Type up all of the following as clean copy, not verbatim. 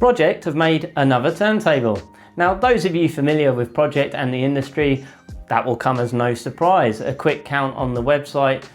Pro-Ject have made another turntable. Now, those of you familiar with Pro-Ject and the industry, that will come as no surprise. A quick count on the website,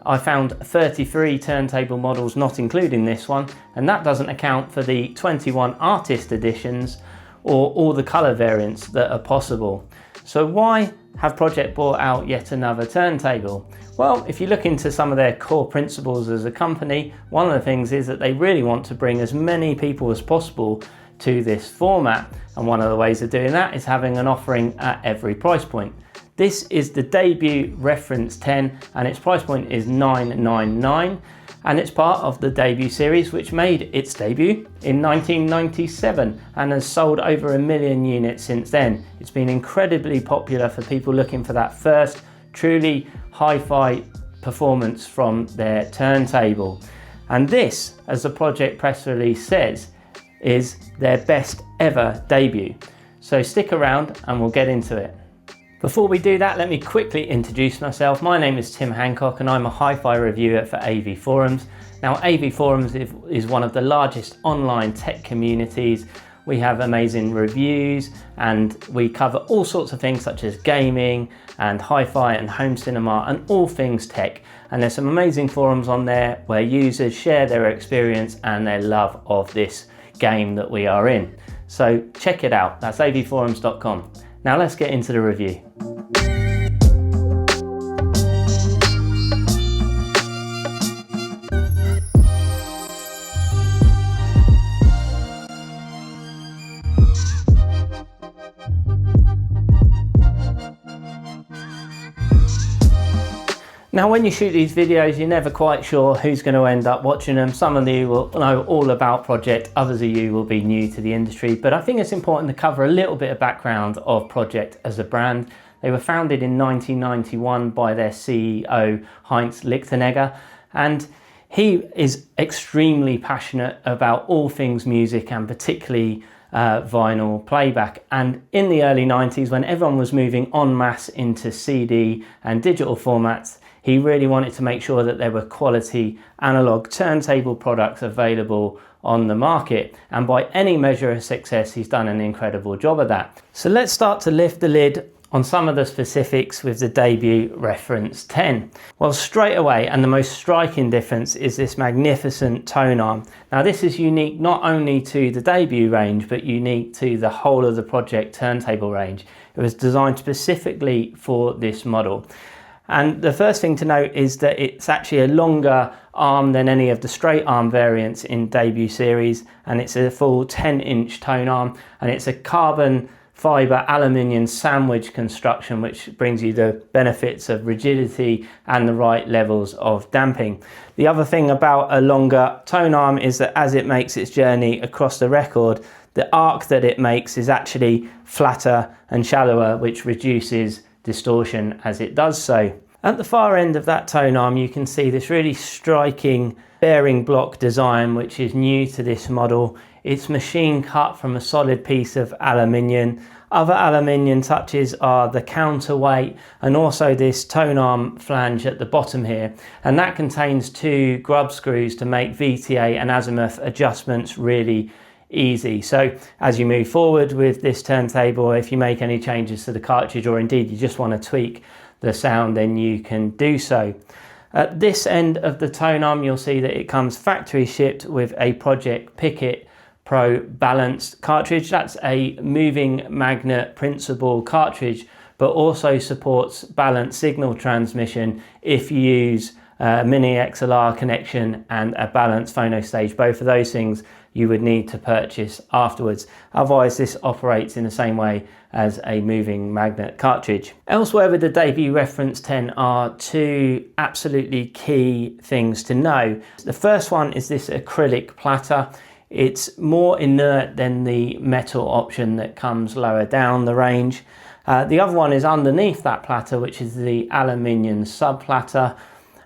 I found 33 turntable models, not including this one, and that doesn't account for the 21 artist editions or all the colour variants that are possible. So why have Pro-Ject brought out yet another turntable? Well, if you look into some of their core principles as a company, one of the things is that they really want to bring as many people as possible to this format. And one of the ways of doing that is having an offering at every price point. This is the debut Reference 10 and its price point is $999, and it's part of the debut series which made its debut in 1997 and has sold over 1 million units since then. It's been incredibly popular for people looking for that first truly hi-fi performance from their turntable. And this, as the Pro-Ject press release says, is their best ever debut. So stick around and we'll get into it. Before we do that, let me quickly introduce myself. My name is Tim Hancock and I'm a hi-fi reviewer for AVForums. Now, AVForums is one of the largest online tech communities. We have amazing reviews and we cover all sorts of things such as gaming and hi-fi and home cinema and all things tech. And there's some amazing forums on there where users share their experience and their love of this game that we are in. So check it out, that's avforums.com. Now let's get into the review. Now, when you shoot these videos, you're never quite sure who's going to end up watching them. Some of you will know all about Pro-Ject, others of you will be new to the industry, but I think it's important to cover a little bit of background of Pro-Ject as a brand. They were founded in 1991 by their CEO, Heinz Lichtenegger, and he is extremely passionate about all things music and particularly vinyl playback. And in the early 90s, when everyone was moving en masse into CD and digital formats, he really wanted to make sure that there were quality analog turntable products available on the market. And by any measure of success, he's done an incredible job of that. So let's start to lift the lid on some of the specifics with the debut Reference 10. Well, straight away, and the most striking difference is this magnificent tone arm. Now, this is unique not only to the debut range, but unique to the whole of the Pro-Ject turntable range. It was designed specifically for this model. And the first thing to note is that it's actually a longer arm than any of the straight arm variants in debut series, and it's a full 10-inch tone arm, and it's a carbon fiber aluminium sandwich construction, which brings you the benefits of rigidity and the right levels of damping. The other thing about a longer tone arm is that as it makes its journey across the record, the arc that it makes is actually flatter and shallower, which reduces distortion as it does so. At the far end of that tone arm, you can see this really striking bearing block design, which is new to this model. It's machine cut from a solid piece of aluminium. Other aluminium touches are the counterweight and also this tone arm flange at the bottom here. And that contains 2 grub screws to make VTA and azimuth adjustments really easy. So as you move forward with this turntable, if you make any changes to the cartridge or indeed you just want to tweak the sound, then you can do so. At this end of the tone arm, you'll see that it comes factory shipped with a Pro-Ject Picket Pro balanced cartridge. That's a moving magnet principle cartridge, but also supports balanced signal transmission if you use a mini XLR connection and a balanced phono stage. Both of those things you would need to purchase afterwards. Otherwise, this operates in the same way as a moving magnet cartridge. Elsewhere with the debut Reference 10 are 2 absolutely key things to know. The first one is this acrylic platter. It's more inert than the metal option that comes lower down the range. The other one is underneath that platter, which is the aluminium subplatter,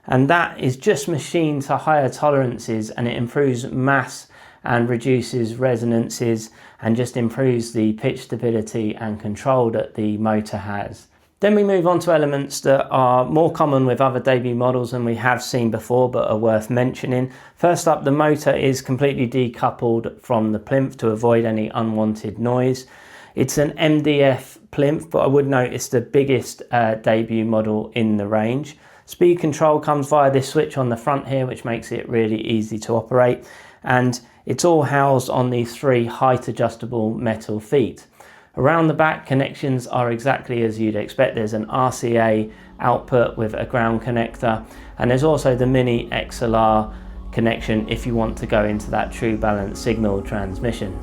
and that is just machined to higher tolerances, and it improves mass and reduces resonances and just improves the pitch stability and control that the motor has. Then we move on to elements that are more common with other debut models and we have seen before but are worth mentioning. First up, the motor is completely decoupled from the plinth to avoid any unwanted noise. It's an MDF plinth, but I would note it's the biggest debut model in the range. Speed control comes via this switch on the front here, which makes it really easy to operate. And it's all housed on these 3 height adjustable metal feet. Around the back, connections are exactly as you'd expect. There's an RCA output with a ground connector, and there's also the mini XLR connection if you want to go into that true balance signal transmission.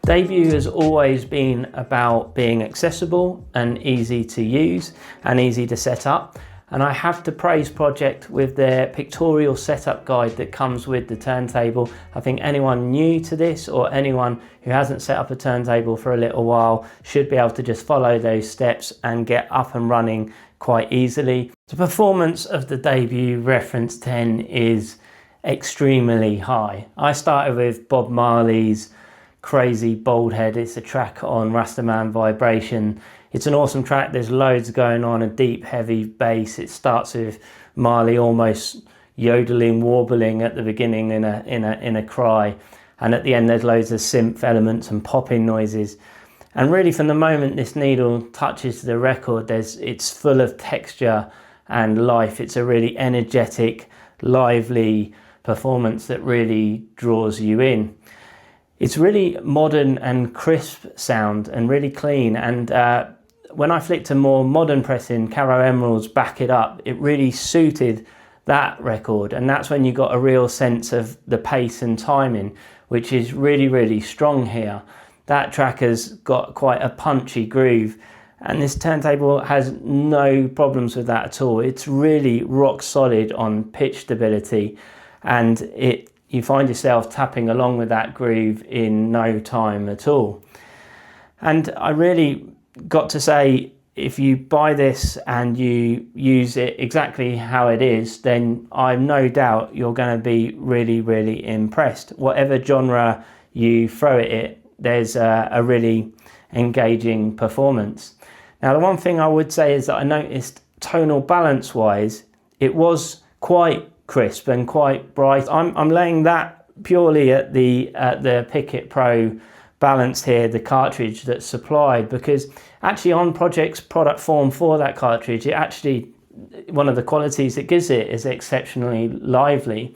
Debut has always been about being accessible and easy to use and easy to set up. And I have to praise Pro-Ject with their pictorial setup guide that comes with the turntable. I think anyone new to this or anyone who hasn't set up a turntable for a little while should be able to just follow those steps and get up and running quite easily. The performance of the Debut Reference 10 is extremely high. I started with Bob Marley's Crazy Bald Head. It's a track on Rastaman Vibration. It's an awesome track. There's loads going on, a deep heavy bass. It starts with Marley almost yodeling, warbling at the beginning in a cry, and at the end there's loads of synth elements and popping noises. And really from the moment this needle touches the record, it's full of texture and life. It's a really energetic, lively performance that really draws you in. It's really modern and crisp sound and really clean, and when I flicked to more modern pressing, Caro Emerald's Back It Up, it really suited that record, and that's when you got a real sense of the pace and timing, which is really, really strong here. That track has got quite a punchy groove, and this turntable has no problems with that at all. It's really rock solid on pitch stability, and you find yourself tapping along with that groove in no time at all. And I really got to say, if you buy this and you use it exactly how it is, then I've no doubt you're going to be really, really impressed. Whatever genre you throw at it, there's a really engaging performance. Now, the one thing I would say is that I noticed tonal balance wise, it was quite crisp and quite bright. I'm laying that purely at the Pickett Pro balance here, the cartridge that's supplied, because actually on Pro-Ject's product form for that cartridge, it actually, one of the qualities it gives it is exceptionally lively.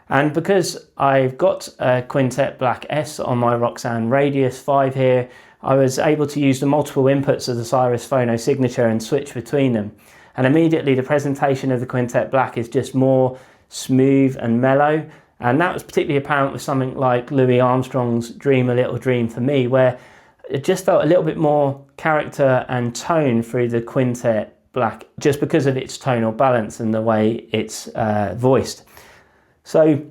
And because I've got a Quintet Black S on my Roxanne Radius 5 here, I was able to use the multiple inputs of the Cyrus Phono signature and switch between them. And immediately the presentation of the Quintet Black is just more smooth and mellow. And that was particularly apparent with something like Louis Armstrong's Dream a Little Dream for me, where it just felt a little bit more character and tone through the Quintet Black, just because of its tonal balance and the way it's voiced. So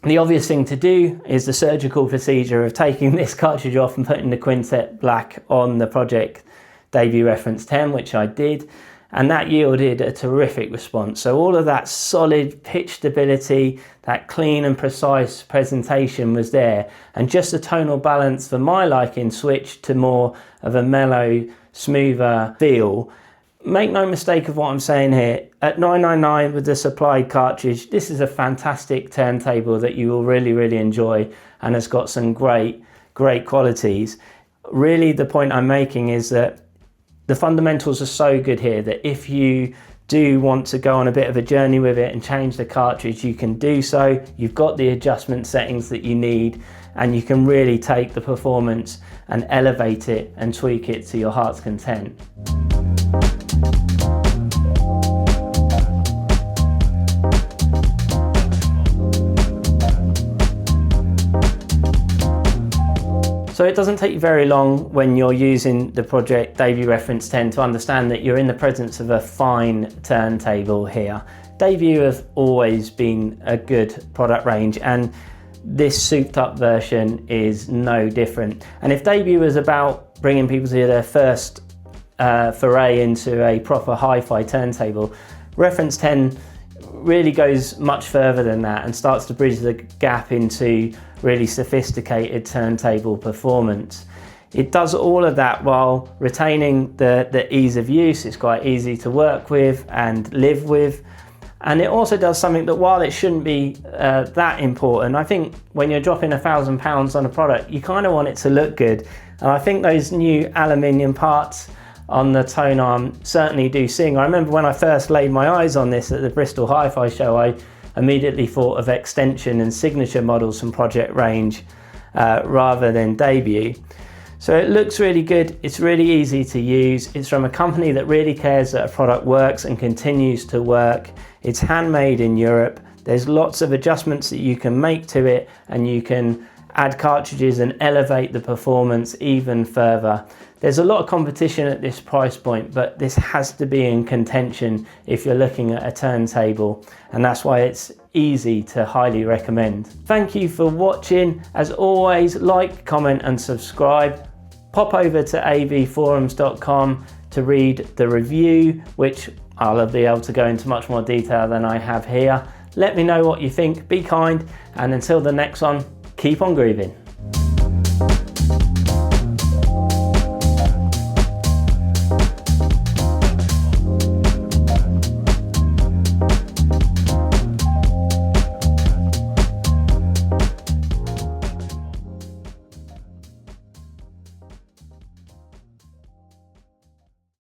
the obvious thing to do is the surgical procedure of taking this cartridge off and putting the Quintet Black on the Pro-Ject Debut Reference 10, which I did. And that yielded a terrific response. So all of that solid pitch stability, that clean and precise presentation was there. And just the tonal balance for my liking switched to more of a mellow, smoother feel. Make no mistake of what I'm saying here. At $9.99 with the supplied cartridge, this is a fantastic turntable that you will really, really enjoy and has got some great qualities. Really, the point I'm making is that the fundamentals are so good here that if you do want to go on a bit of a journey with it and change the cartridge, you can do so. You've got the adjustment settings that you need, and you can really take the performance and elevate it and tweak it to your heart's content. So it doesn't take you very long when you're using the Pro-Ject Debut Reference 10 to understand that you're in the presence of a fine turntable here. Debut have always been a good product range, and this souped up version is no different. And if Debut was about bringing people to their first foray into a proper hi-fi turntable, Reference 10 really goes much further than that and starts to bridge the gap into really sophisticated turntable performance. It does all of that while retaining the ease of use. It's quite easy to work with and live with. And it also does something that, while it shouldn't be that important, I think when you're dropping £1,000 on a product, you kind of want it to look good. And I think those new aluminium parts on the tone arm certainly do sing. I remember when I first laid my eyes on this at the Bristol Hi-Fi show, I immediately thought of extension and signature models from Project range rather than Debut. So it looks really good, it's really easy to use, it's from a company that really cares that a product works and continues to work. It's handmade in Europe, there's lots of adjustments that you can make to it, and you can add cartridges and elevate the performance even further. There's a lot of competition at this price point, but this has to be in contention if you're looking at a turntable, and that's why it's easy to highly recommend. Thank you for watching. As always, like, comment and subscribe. Pop over to avforums.com to read the review, which I'll be able to go into much more detail than I have here. Let me know what you think, be kind, and until the next one, keep on grooving.